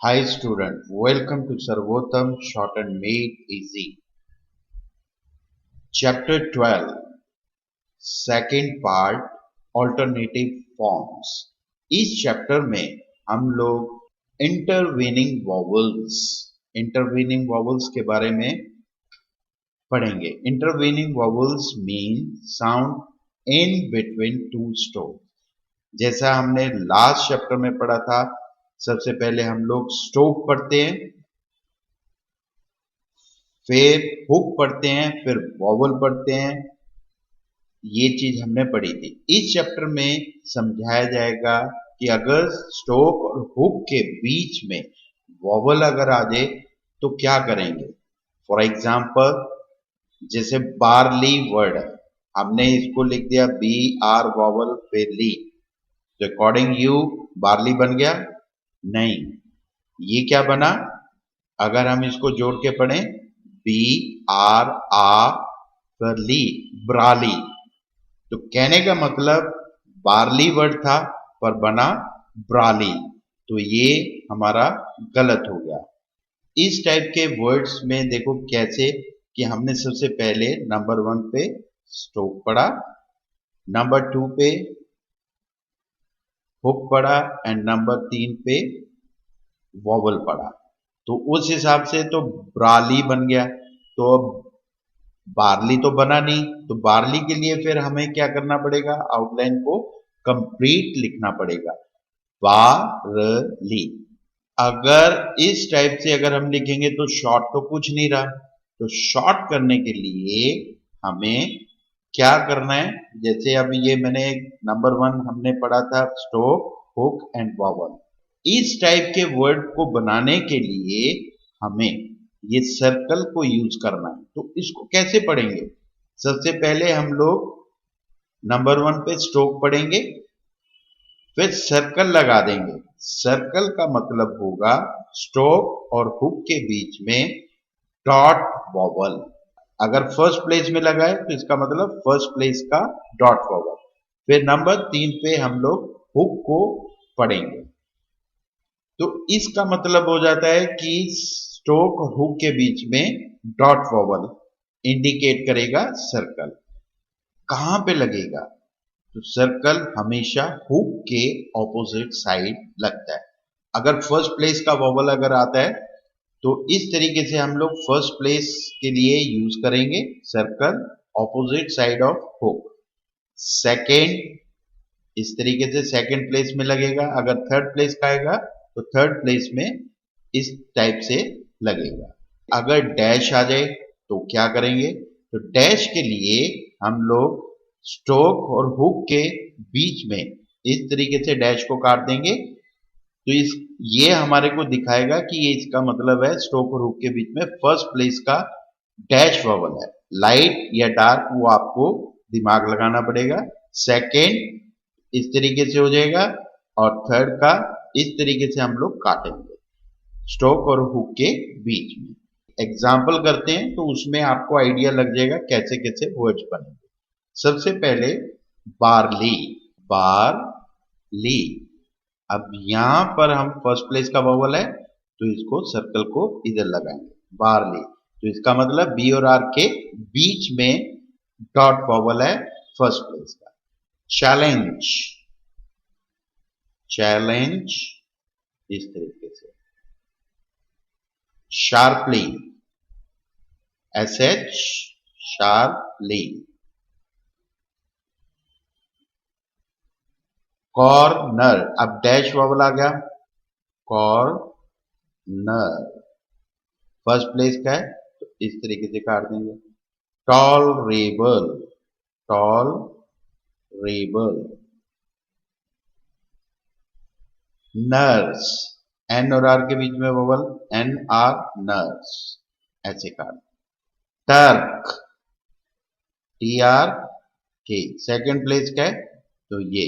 Hi student, welcome to Sarvotam Short and Made Easy. Chapter 12, second part, Alternative Forms. इस chapter में हम लोग intervening vowels के बारे में पढ़ेंगे. Intervening vowels mean sound in between two stop. जैसा हमने लास्ट चैप्टर में पढ़ा था, सबसे पहले हम लोग स्टोप पढ़ते हैं, फिर हुक पढ़ते हैं, फिर वॉवल पढ़ते हैं. ये चीज हमने पढ़ी थी. इस चैप्टर में समझाया जाएगा कि अगर स्टोप और हुक के बीच में वॉवल अगर आ जाए तो क्या करेंगे. फॉर एग्जाम्पल, जैसे बारली वर्ड है, हमने इसको लिख दिया BR वॉवल फिर ली, तो अकॉर्डिंग यू बारली बन गया? नहीं. ये क्या बना? अगर हम इसको जोड़ के पढ़ें, BR फिर ली, ब्राली. तो कहने का मतलब बारली वर्ड था पर बना ब्राली, तो ये हमारा गलत हो गया. इस टाइप के वर्ड्स में देखो कैसे कि हमने सबसे पहले नंबर 1 पे स्टोप पढ़ा, नंबर 2 पे हुक पढ़ा एंड नंबर 3 पे वॉवल पढ़ा. तो उस हिसाब से तो ब्राली बन गया. तो अब बारली तो बना नहीं, तो बारली के लिए फिर हमें क्या करना पड़ेगा? आउटलाइन को कंप्लीट लिखना पड़ेगा, बारली. अगर इस टाइप से अगर हम लिखेंगे तो शॉर्ट तो कुछ नहीं रहा. तो शॉर्ट करने के लिए हमें क्या करना है? जैसे अभी ये मैंने नंबर 1 हमने पढ़ा था, स्टोप, हुक एंड वॉवल. इस टाइप के वर्ड को बनाने के लिए हमें ये सर्कल को यूज करना है. तो इसको कैसे पढ़ेंगे? सबसे पहले हम लोग नंबर 1 पे स्टोक पढ़ेंगे, फिर सर्कल लगा देंगे. सर्कल का मतलब होगा स्टोक और हुक के बीच में डॉट वॉवल. अगर फर्स्ट प्लेस में लगाए तो इसका मतलब फर्स्ट प्लेस का डॉट वॉवल. फिर नंबर 3 पे हम लोग हुक को पढ़ेंगे. तो इसका मतलब हो जाता है कि स्टोक और हुक के बीच में डॉट वॉवल इंडिकेट करेगा सर्कल. कहां पे लगेगा? तो सर्कल हमेशा हुक के ऑपोजिट साइड लगता है. अगर फर्स्ट प्लेस का वॉवल अगर आता है तो इस तरीके से हम लोग फर्स्ट प्लेस के लिए यूज करेंगे circle opposite side of hook. Second, इस तरीके से सेकेंड प्लेस में लगेगा. अगर थर्ड प्लेस का आएगा तो थर्ड प्लेस में इस टाइप से लगेगा. अगर डैश आ जाए तो क्या करेंगे? तो डैश के लिए हम लोग स्टोक और हुक के बीच में इस तरीके से डैश को काट देंगे. तो ये हमारे को दिखाएगा कि ये इसका मतलब है स्टोक और हुक के बीच में फर्स्ट प्लेस का डैश वॉवल है. लाइट या डार्क वो आपको दिमाग लगाना पड़ेगा. सेकेंड इस तरीके से हो जाएगा और थर्ड का इस तरीके से हम लोग काटेंगे स्टोक और हुक के बीच में. एग्जाम्पल करते हैं तो उसमें आपको आइडिया लग जाएगा कैसे कैसे वर्ड्स बनेंगे. सबसे पहले बारली, बारली. अब यहां पर हम फर्स्ट प्लेस का वॉवल है तो इसको सर्कल को इधर लगाएंगे, बारली. तो इसका मतलब बी और आर के बीच में डॉट वॉवल है फर्स्ट प्लेस का. चैलेंज, चैलेंज इस तरीके से. Sharply, SH, sharply. कॉर्नर, अब डैश वॉवल आ गया, कॉर्नर फर्स्ट प्लेस का है तो इस तरीके से काट देंगे. Tolerable, tolerable. नर्स, N और R के बीच में वोवल, NR, नर्स, ऐसे काट. टर्क, TRK सेकेंड प्लेस का है तो ये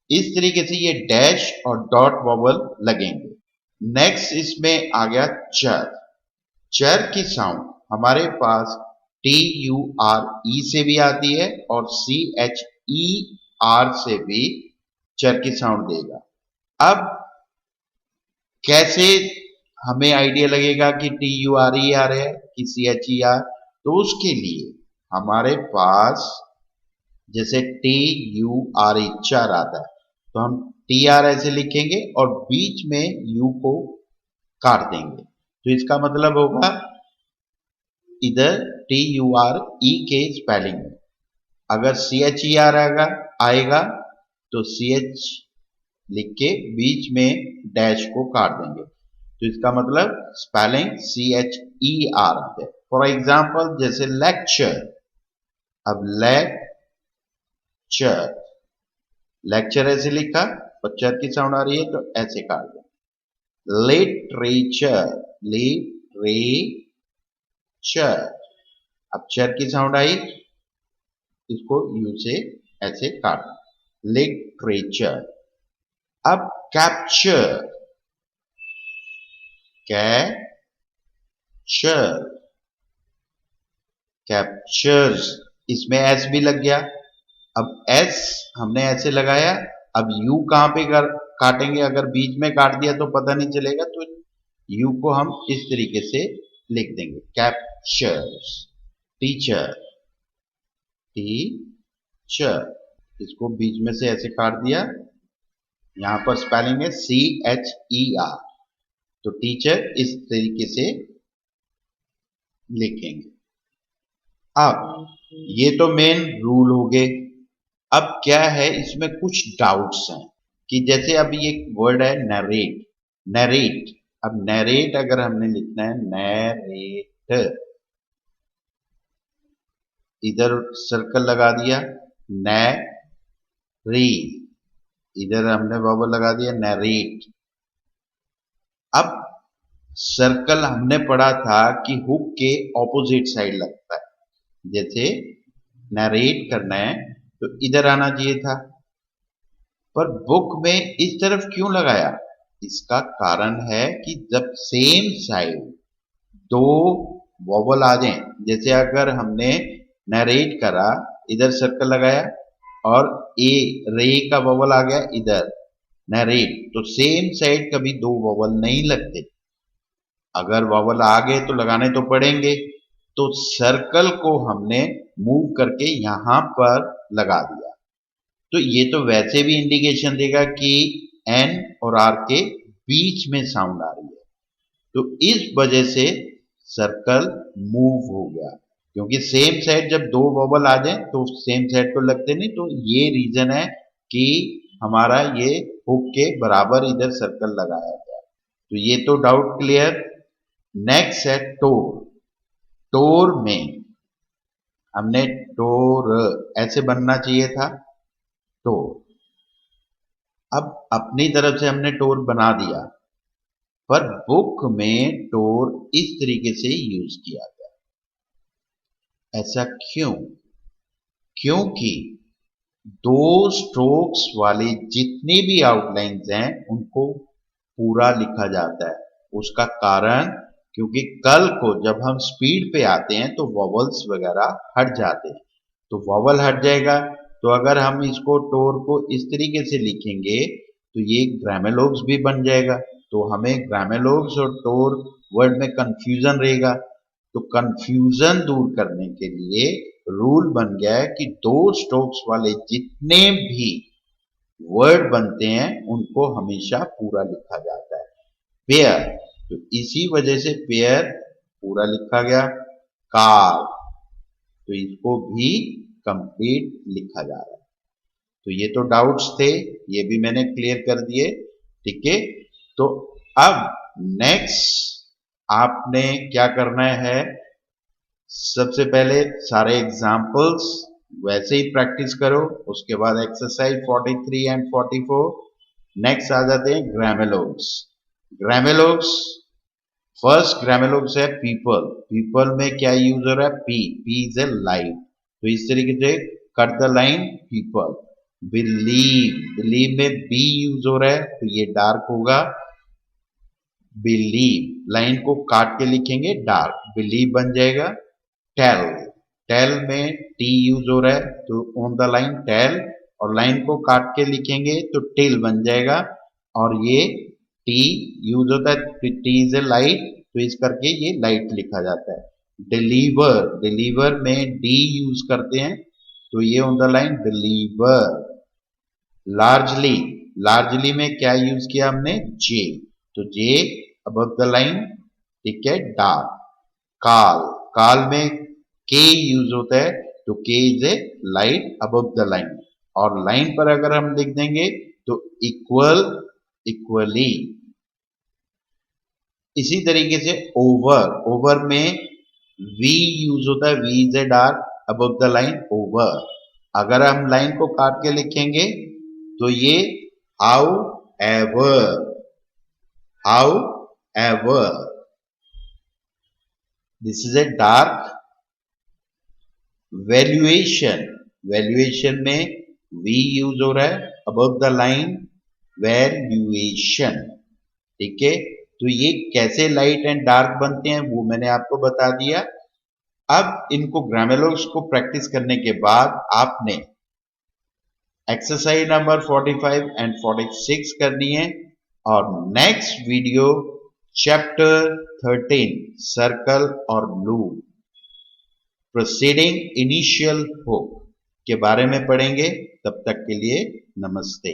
इस तरीके से ये डैश और डॉट वॉवल लगेंगे. नेक्स्ट इसमें आ गया चर. चर की साउंड हमारे पास TURE से भी आती है और CHER से भी चर की साउंड देगा. अब कैसे हमें आइडिया लगेगा कि TURE आ रहा है कि CHER? तो उसके लिए हमारे पास जैसे TURE चर आता है, तो हम TR ऐसे लिखेंगे और बीच में U को काट देंगे, तो इसका मतलब होगा इधर TURE के स्पेलिंग में अगर CHER आएगा तो CH लिख के बीच में डैश को काट देंगे, तो इसका मतलब स्पेलिंग CHER आता है। फॉर एग्जाम्पल जैसे लेक्चर, अब लेक्चर ऐसे लिखा और चर की साउंड आ रही है तो ऐसे काट दो। लिटरेचर, अब चर की साउंड आई, इसको यू से ऐसे काट दो, लिटरेचर। अब कैप्चर, कैप्चर्स, इसमें एस भी लग गया। अब एस हमने ऐसे लगाया, अब यू कहां पे काटेंगे? अगर बीच में काट दिया तो पता नहीं चलेगा, तो यू को हम इस तरीके से लिख देंगे, कैप्चर्स। टीचर, इसको बीच में से ऐसे काट दिया, यहां पर स्पेलिंग है CHER, तो टीचर इस तरीके से लिखेंगे। अब ये तो मेन रूल हो गए। अब क्या है, इसमें कुछ डाउट्स हैं कि जैसे अभी एक वर्ड है नरेट, अब नरेट अगर हमने लिखना है नरेट, इधर सर्कल लगा दिया, नरी, इधर हमने बबल लगा दिया नरेट। अब सर्कल हमने पढ़ा था कि हुक के ऑपोजिट साइड लगता है, जैसे नरेट करना है तो इधर आना चाहिए था, पर बुक में इस तरफ क्यों लगाया? इसका कारण है कि जब सेम साइड दो वॉवल आ जाए, जैसे अगर हमने नरेट करा, इधर सर्कल लगाया और रे का वॉवल आ गया इधर नरेट, तो सेम साइड कभी दो वॉवल नहीं लगते, अगर वॉवल आ गए तो लगाने तो पड़ेंगे, तो सर्कल को हमने मूव करके यहां पर लगा दिया, तो ये तो वैसे भी इंडिकेशन देगा कि एन और आर के बीच में साउंड आ रही है, तो इस वजह से सर्कल मूव हो गया, क्योंकि सेम साइड जब दो वॉवल आ जाए तो सेम साइड तो लगते नहीं, तो ये रीजन है कि हमारा ये हुक के बराबर इधर सर्कल लगाया गया। तो ये तो डाउट क्लियर। नेक्स्ट है टोर में हमने टोर ऐसे बनना चाहिए था, टोर, अब अपनी तरफ से हमने टोर बना दिया, पर बुक में टोर इस तरीके से यूज किया गया। ऐसा क्यों? क्योंकि दो स्ट्रोक्स वाली जितनी भी आउटलाइंस हैं उनको पूरा लिखा जाता है। उसका कारण, क्योंकि कल को जब हम स्पीड पे आते हैं तो वॉवल्स वगैरह हट जाते हैं, तो वॉवल हट जाएगा, तो अगर हम इसको टोर को इस तरीके से लिखेंगे तो ये ग्रामेलोग्स भी बन जाएगा, तो हमें ग्रामेलोग्स और टोर वर्ड में कंफ्यूजन रहेगा, तो कंफ्यूजन दूर करने के लिए रूल बन गया है कि दो स्ट्रोक्स वाले जितने भी वर्ड बनते हैं उनको हमेशा पूरा लिखा जाता है। पेयर, तो इसी वजह से पेयर पूरा लिखा गया। कार, तो इसको भी कंप्लीट लिखा जा रहा है। तो ये तो डाउट्स थे, ये भी मैंने क्लियर कर दिए, ठीक है। तो अब नेक्स्ट आपने क्या करना है, सबसे पहले सारे एग्जाम्पल्स वैसे ही प्रैक्टिस करो, उसके बाद एक्सरसाइज 43 एंड 44। नेक्स्ट आ जाते हैं ग्रामेलोग्स। ग्रामेलोग्स, फर्स्ट ग्रामेलोग्स है पीपल में क्या यूज हो रहा है? पी इज ए लाइन, तो इस तरीके से cut the line people. Believe में बी यूज हो रहा है, तो ये डार्क होगा, बिलीव लाइन को काट के लिखेंगे डार्क, बिलीव बन जाएगा। टेल में टी यूज हो रहा है, तो ऑन द लाइन टेल, और लाइन को काट के लिखेंगे तो टिल बन जाएगा, और ये टी यूज होता है, टी इज ए लाइट, तो इस करके ये लाइट लिखा जाता है। डिलीवर, डिलीवर में डी यूज करते हैं, तो ये on the line deliver. Largely, largely में क्या यूज किया हमने, जे, तो जे अबव द लाइन, ठीक है। डार्क, काल, काल में के यूज होता है, तो के is a light above the line, और लाइन पर अगर हम लिख देंगे तो इक्वल, इक्वली। इसी तरीके से ओवर, ओवर में वी यूज होता है, V is a dark above the line over. अगर हम लाइन को काट के लिखेंगे तो ये however, however. This is a dark. Valuation, valuation में वी यूज हो रहा है अबव द लाइन वैल्यूएशन, ठीक है। तो ये कैसे लाइट एंड डार्क बनते हैं वो मैंने आपको बता दिया। अब इनको ग्रामेलोस को प्रैक्टिस करने के बाद आपने एक्सरसाइज नंबर 45 एंड 46 करनी है, और नेक्स्ट वीडियो चैप्टर 13 सर्कल और लूप प्रोसीडिंग इनिशियल हुक के बारे में पढ़ेंगे। तब तक के लिए नमस्ते।